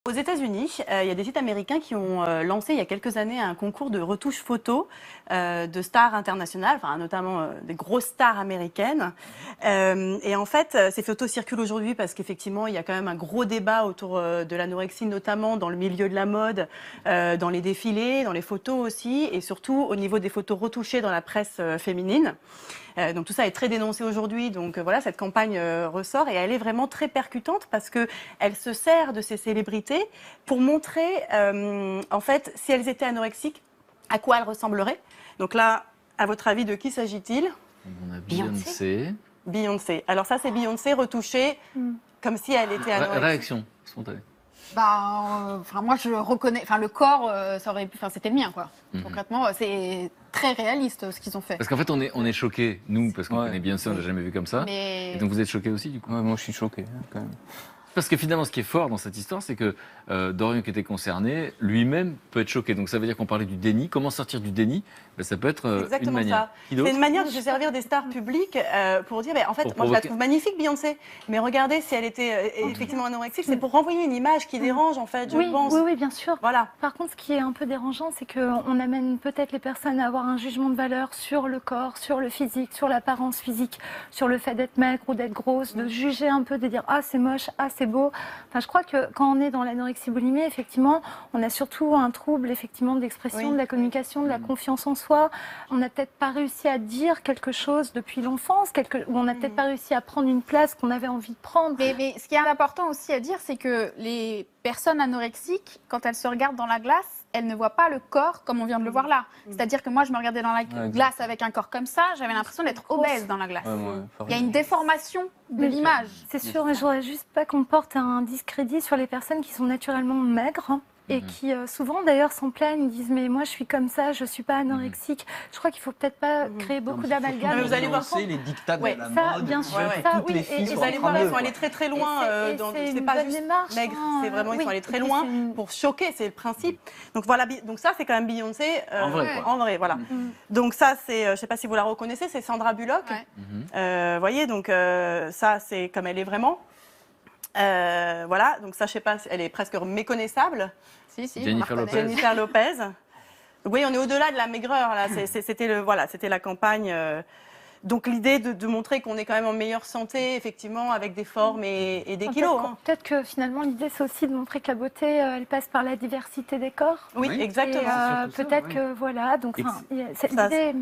Aux États-Unis, il y a des sites américains qui ont lancé il y a quelques années un concours de retouches photos de stars internationales, enfin, notamment des grosses stars américaines. Et en fait, ces photos circulent aujourd'hui parce qu'effectivement, il y a quand même un gros débat autour de l'anorexie, notamment dans le milieu de la mode, dans les défilés, dans les photos aussi, et surtout au niveau des photos retouchées dans la presse féminine. Donc tout ça est très dénoncé aujourd'hui. Donc voilà, cette campagne ressort et elle est vraiment très percutante parce que elle se sert de ces célébrités pour montrer, en fait, si elles étaient anorexiques, à quoi elles ressembleraient. Donc là, à votre avis, de qui s'agit-il? On a Beyoncé. Beyoncé. Alors ça, c'est Beyoncé retouchée comme si elle était anorexique. Réaction spontanée. Moi je reconnais, le corps, ça aurait pu, c'était le mien quoi. Concrètement, c'est très réaliste ce qu'ils ont fait. Parce qu'en fait, on est choqués, nous, parce qu'on connaît Beyoncé, on l'a jamais vu comme ça. Mais... Et donc vous êtes choqués aussi, du coup. Ouais, moi je suis choqué quand même. Parce que finalement, ce qui est fort dans cette histoire, c'est que Dorian, qui était concerné, lui-même peut être choqué. Donc ça veut dire qu'on parlait du déni. Comment sortir du déni? Ça peut être exactement une manière. ça. C'est une manière de se servir des stars publiques pour dire, en fait, Pour moi je la provoquer. trouve magnifique, Beyoncé. Mais regardez, si elle était effectivement anorexique, c'est pour renvoyer une image qui dérange, en fait, je pense. Oui, bien sûr. Voilà. Par contre, ce qui est un peu dérangeant, c'est qu'on amène peut-être les personnes à avoir un jugement de valeur sur le corps, sur le physique, sur l'apparence physique, sur le fait d'être maigre ou d'être grosse, de juger un peu, de dire « ah c'est moche, ah c'est beau ». Enfin, je crois que quand on est dans l'anorexie-boulimie, effectivement, on a surtout un trouble effectivement de l'expression, de la communication, de la confiance en soi. On n'a peut-être pas réussi à dire quelque chose depuis l'enfance, ou on n'a peut-être pas réussi à prendre une place qu'on avait envie de prendre. Mais ce qui est important aussi à dire, c'est que les personnes anorexiques, quand elles se regardent dans la glace, elles ne voient pas le corps comme on vient de le voir là. C'est-à-dire que moi, je me regardais dans la glace avec un corps comme ça, j'avais l'impression d'être obèse dans la glace. Il y a une déformation de l'image. C'est sûr, mais je voudrais juste pas qu'on porte un discrédit sur les personnes qui sont naturellement maigres. Et qui souvent d'ailleurs s'en plaignent, ils disent mais moi je suis comme ça, je suis pas anorexique. Je crois qu'il faut peut-être pas créer beaucoup d'amalgames. Vous allez voir les dictats de la ça, mode. bien sûr, toutes oui, les filles et sont Vous allez en voir, train ils de- sont allés très très loin. c'est C'est une pas bonne juste démarche, maigre, c'est vraiment, ils sont allés très loin pour choquer, c'est le principe. Donc voilà, donc ça c'est quand même Beyoncé En vrai, quoi. en vrai, voilà. Donc ça c'est, je sais pas si vous la reconnaissez, c'est Sandra Bullock. Ouais. Voyez, donc ça c'est comme elle est vraiment. Voilà, donc ça je sais pas, elle est presque méconnaissable. Si, Jennifer on la reconnaît. Lopez. Jennifer Lopez. Donc, oui, on est au-delà de la maigreur là. C'était la campagne. Donc l'idée de montrer qu'on est quand même en meilleure santé, effectivement, avec des formes et des kilos. Peut-être que finalement l'idée c'est aussi de montrer que la beauté elle passe par la diversité des corps. Oui, Oui. exactement. Et, surtout ça, peut-être oui. que voilà, donc cette Ça, idée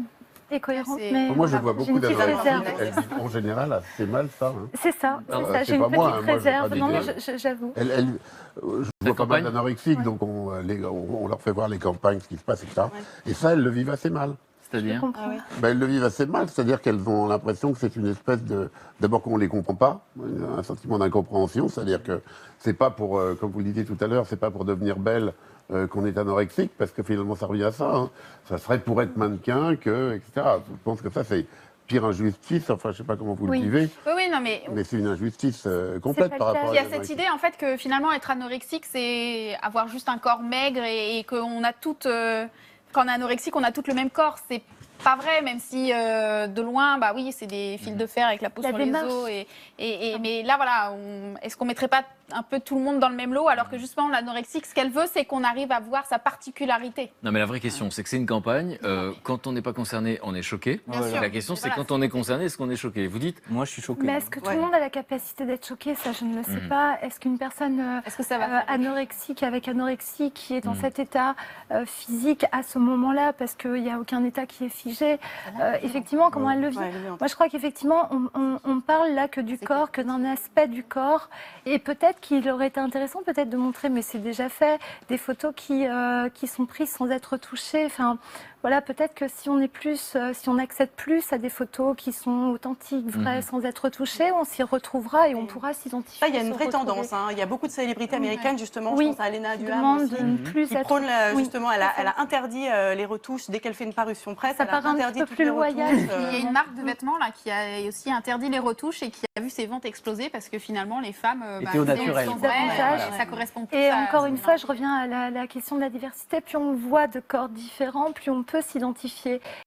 est cohérente. C'est- Mais Moi, je vois j'ai beaucoup une petite d'anorexie. réserve. Elles disent en général assez mal ça. Hein. C'est ça, c'est j'ai pas une moi, petite hein, moi, j'ai réserve. pas Non, mais d'idée. j'avoue. Je vois pas mal d'anorexiques, donc on leur fait voir les campagnes, ce qui se passe, etc. Et ça, elles le vivent assez mal. C'est-à-dire comprends. Elles le vivent assez mal, c'est-à-dire qu'elles ont l'impression que c'est une espèce de... D'abord qu'on ne les comprend pas, un sentiment d'incompréhension, c'est-à-dire que c'est pas pour, comme vous le disiez tout à l'heure, c'est pas pour devenir belle qu'on est anorexique, parce que finalement ça revient à ça. Hein. Ça serait pour être mannequin, etc. Je pense que ça c'est pire injustice, enfin je sais pas comment vous le vivez, Oui, non, mais mais c'est une injustice complète pas par le cas. rapport à il y a cette l'anorexie. idée en fait que finalement être anorexique, c'est avoir juste un corps maigre et qu'on a toutes, quand on est anorexique, on a toutes le même corps. C'est pas vrai, même si de loin, bah oui, c'est des fils de fer avec la peau La sur les démarche. os. Mais là, voilà, est-ce qu'on mettrait pas un peu tout le monde dans le même lot alors que justement l'anorexique, ce qu'elle veut, c'est qu'on arrive à voir sa particularité. Non, mais la vraie question, c'est que c'est une campagne. Quand on n'est pas concerné, on est choqué. Bien sûr. La question, c'est Voilà, quand on est concerné, est-ce qu'on est choqué? Vous dites, Moi je suis choqué. Mais est-ce que tout le monde a la capacité d'être choqué? Ça, je ne le sais pas. Est-ce qu'une personne Est-ce que ça va faire anorexique avec anorexie qui est dans cet état physique à ce moment-là, parce qu'il n'y a aucun état qui est figé, effectivement, comment elle le vit? Ouais, elle le vit en Moi, je crois qu'effectivement, on parle là que du corps, que d'un aspect du corps. Et peut-être qu'il aurait été intéressant peut-être de montrer, mais c'est déjà fait, des photos qui sont prises sans être touchées. Enfin, voilà, peut-être que si on est plus, si on accède plus à des photos qui sont authentiques, vraies, sans être touchées, on s'y retrouvera et on pourra s'identifier. Ça, il y a une se vraie retrouver. tendance. Il y a beaucoup de célébrités américaines, justement. Oui. Je pense à Alena Qui Duham demandent aussi, de ne plus qui être... prône Oui. justement, elle a interdit les retouches dès qu'elle fait une parution presse. Ça Elle a paraît un interdit petit peu toutes plus les loyal. retouches, Il y a une marque de vêtements là qui a aussi interdit les retouches et qui a vu ses ventes exploser parce que finalement les femmes Étaient au naturel. sont vraies, Davantage. ça correspond plus Et à- encore une fois, je reviens à la question de la diversité. Plus on voit de corps différents, plus on peut s'identifier.